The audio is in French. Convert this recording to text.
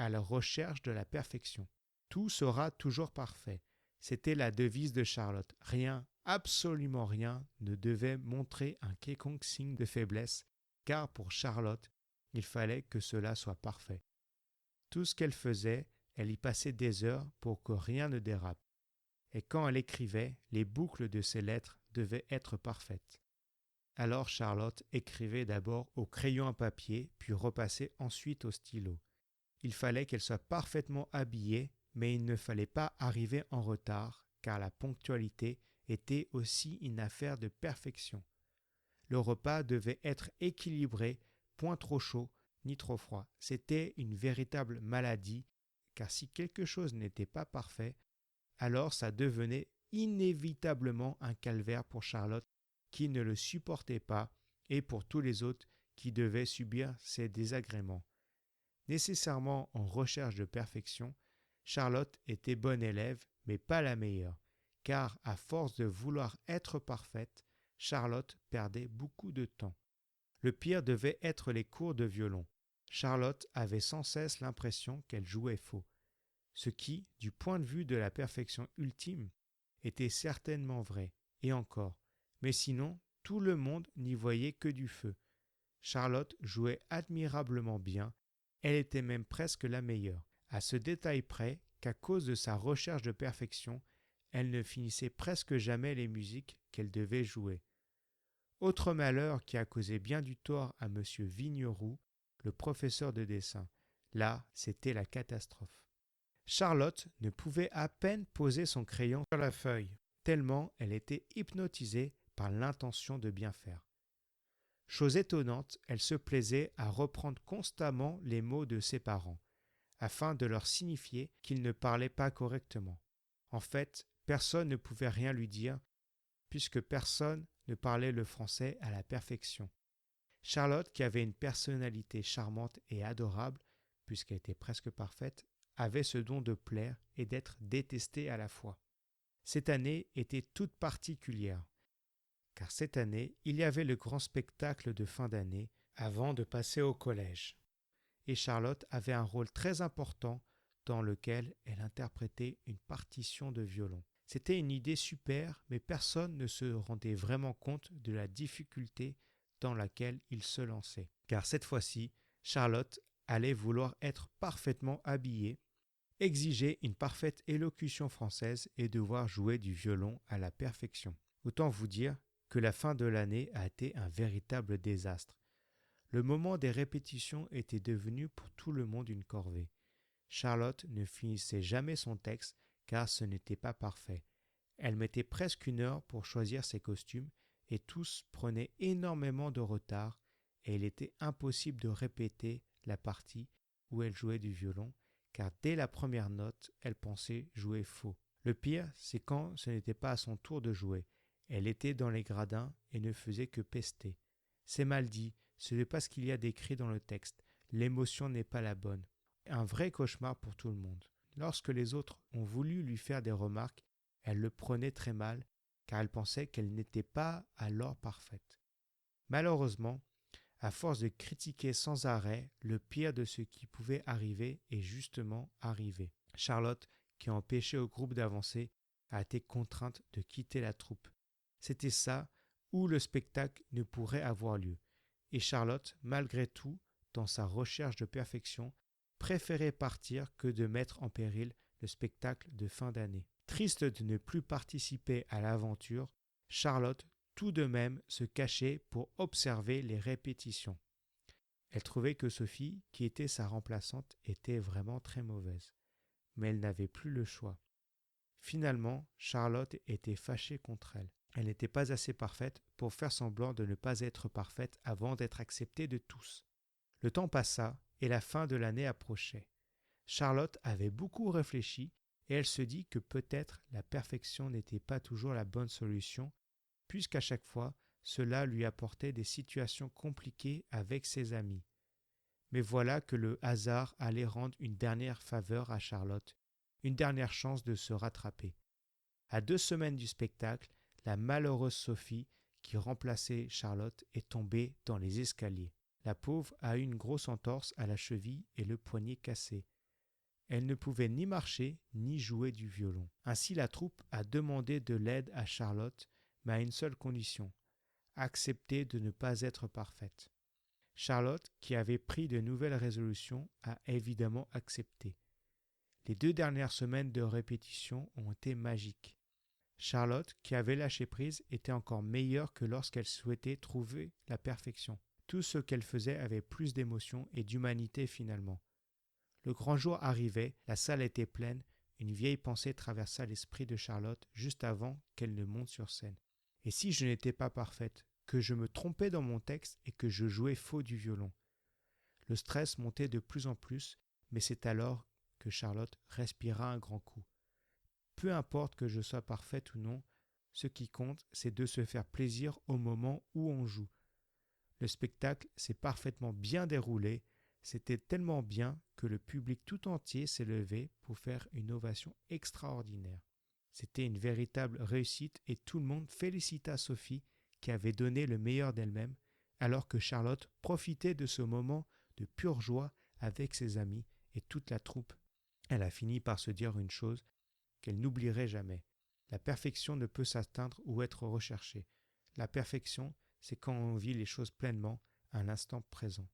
à la recherche de la perfection. Tout sera toujours parfait. C'était la devise de Charlotte. Rien, absolument rien, ne devait montrer un quelconque signe de faiblesse, car pour Charlotte, il fallait que cela soit parfait. Tout ce qu'elle faisait, elle y passait des heures pour que rien ne dérape. Et quand elle écrivait, les boucles de ses lettres devaient être parfaites. Alors Charlotte écrivait d'abord au crayon à papier, puis repassait ensuite au stylo. Il fallait qu'elle soit parfaitement habillée, mais il ne fallait pas arriver en retard, car la ponctualité était aussi une affaire de perfection. Le repas devait être équilibré, point trop chaud ni trop froid. C'était une véritable maladie, car si quelque chose n'était pas parfait, alors ça devenait inévitablement un calvaire pour Charlotte qui ne le supportait pas et pour tous les autres qui devaient subir ces désagréments. Nécessairement en recherche de perfection, Charlotte était bonne élève, mais pas la meilleure, car à force de vouloir être parfaite, Charlotte perdait beaucoup de temps. Le pire devait être les cours de violon. Charlotte avait sans cesse l'impression qu'elle jouait faux, ce qui, du point de vue de la perfection ultime, était certainement vrai, et encore, mais sinon, tout le monde n'y voyait que du feu. Charlotte jouait admirablement bien, elle était même presque la meilleure, à ce détail près qu'à cause de sa recherche de perfection, elle ne finissait presque jamais les musiques qu'elle devait jouer. Autre malheur qui a causé bien du tort à M. Vigneroux, le professeur de dessin. Là, c'était la catastrophe. Charlotte ne pouvait à peine poser son crayon sur la feuille, tellement elle était hypnotisée par l'intention de bien faire. Chose étonnante, elle se plaisait à reprendre constamment les mots de ses parents, afin de leur signifier qu'ils ne parlaient pas correctement. En fait, personne ne pouvait rien lui dire, puisque personne ne parlait le français à la perfection. Charlotte, qui avait une personnalité charmante et adorable, puisqu'elle était presque parfaite, avait ce don de plaire et d'être détestée à la fois. Cette année était toute particulière, car cette année, il y avait le grand spectacle de fin d'année avant de passer au collège. Et Charlotte avait un rôle très important dans lequel elle interprétait une partition de violon. C'était une idée super, mais personne ne se rendait vraiment compte de la difficulté dans laquelle il se lançait. Car cette fois-ci, Charlotte allait vouloir être parfaitement habillée, exiger une parfaite élocution française et devoir jouer du violon à la perfection. Autant vous dire que la fin de l'année a été un véritable désastre. Le moment des répétitions était devenu pour tout le monde une corvée. Charlotte ne finissait jamais son texte car ce n'était pas parfait. Elle mettait presque 1 heure pour choisir ses costumes et tous prenaient énormément de retard et il était impossible de répéter la partie où elle jouait du violon car dès la première note, elle pensait jouer faux. Le pire, c'est quand ce n'était pas à son tour de jouer. Elle était dans les gradins et ne faisait que pester. C'est mal dit, ce n'est pas ce qu'il y a d'écrit dans le texte. L'émotion n'est pas la bonne. Un vrai cauchemar pour tout le monde. Lorsque les autres ont voulu lui faire des remarques, elle le prenait très mal, car elle pensait qu'elle n'était pas alors parfaite. Malheureusement, à force de critiquer sans arrêt, le pire de ce qui pouvait arriver est justement arrivé. Charlotte, qui empêchait au groupe d'avancer, a été contrainte de quitter la troupe. C'était ça où le spectacle ne pourrait avoir lieu. Et Charlotte, malgré tout, dans sa recherche de perfection, préférait partir que de mettre en péril le spectacle de fin d'année. Triste de ne plus participer à l'aventure, Charlotte tout de même se cachait pour observer les répétitions. Elle trouvait que Sophie, qui était sa remplaçante, était vraiment très mauvaise. Mais elle n'avait plus le choix. Finalement, Charlotte était fâchée contre elle. Elle n'était pas assez parfaite pour faire semblant de ne pas être parfaite avant d'être acceptée de tous. Le temps passa et la fin de l'année approchait. Charlotte avait beaucoup réfléchi et elle se dit que peut-être la perfection n'était pas toujours la bonne solution, puisqu'à chaque fois, cela lui apportait des situations compliquées avec ses amis. Mais voilà que le hasard allait rendre une dernière faveur à Charlotte, une dernière chance de se rattraper. À 2 semaines du spectacle, la malheureuse Sophie, qui remplaçait Charlotte, est tombée dans les escaliers. La pauvre a eu une grosse entorse à la cheville et le poignet cassé. Elle ne pouvait ni marcher ni jouer du violon. Ainsi la troupe a demandé de l'aide à Charlotte, mais à une seule condition, accepter de ne pas être parfaite. Charlotte, qui avait pris de nouvelles résolutions, a évidemment accepté. Les 2 dernières semaines de répétition ont été magiques. Charlotte, qui avait lâché prise, était encore meilleure que lorsqu'elle souhaitait trouver la perfection. Tout ce qu'elle faisait avait plus d'émotion et d'humanité finalement. Le grand jour arrivait, la salle était pleine, une vieille pensée traversa l'esprit de Charlotte juste avant qu'elle ne monte sur scène. Et si je n'étais pas parfaite, que je me trompais dans mon texte et que je jouais faux du violon? Le stress montait de plus en plus, mais c'est alors que Charlotte respira un grand coup. Peu importe que je sois parfaite ou non, ce qui compte, c'est de se faire plaisir au moment où on joue. Le spectacle s'est parfaitement bien déroulé, c'était tellement bien que le public tout entier s'est levé pour faire une ovation extraordinaire. C'était une véritable réussite et tout le monde félicita Sophie qui avait donné le meilleur d'elle-même, alors que Charlotte profitait de ce moment de pure joie avec ses amis et toute la troupe. Elle a fini par se dire une chose qu'elle n'oublierait jamais. La perfection ne peut s'atteindre ou être recherchée. La perfection, c'est quand on vit les choses pleinement à l'instant présent.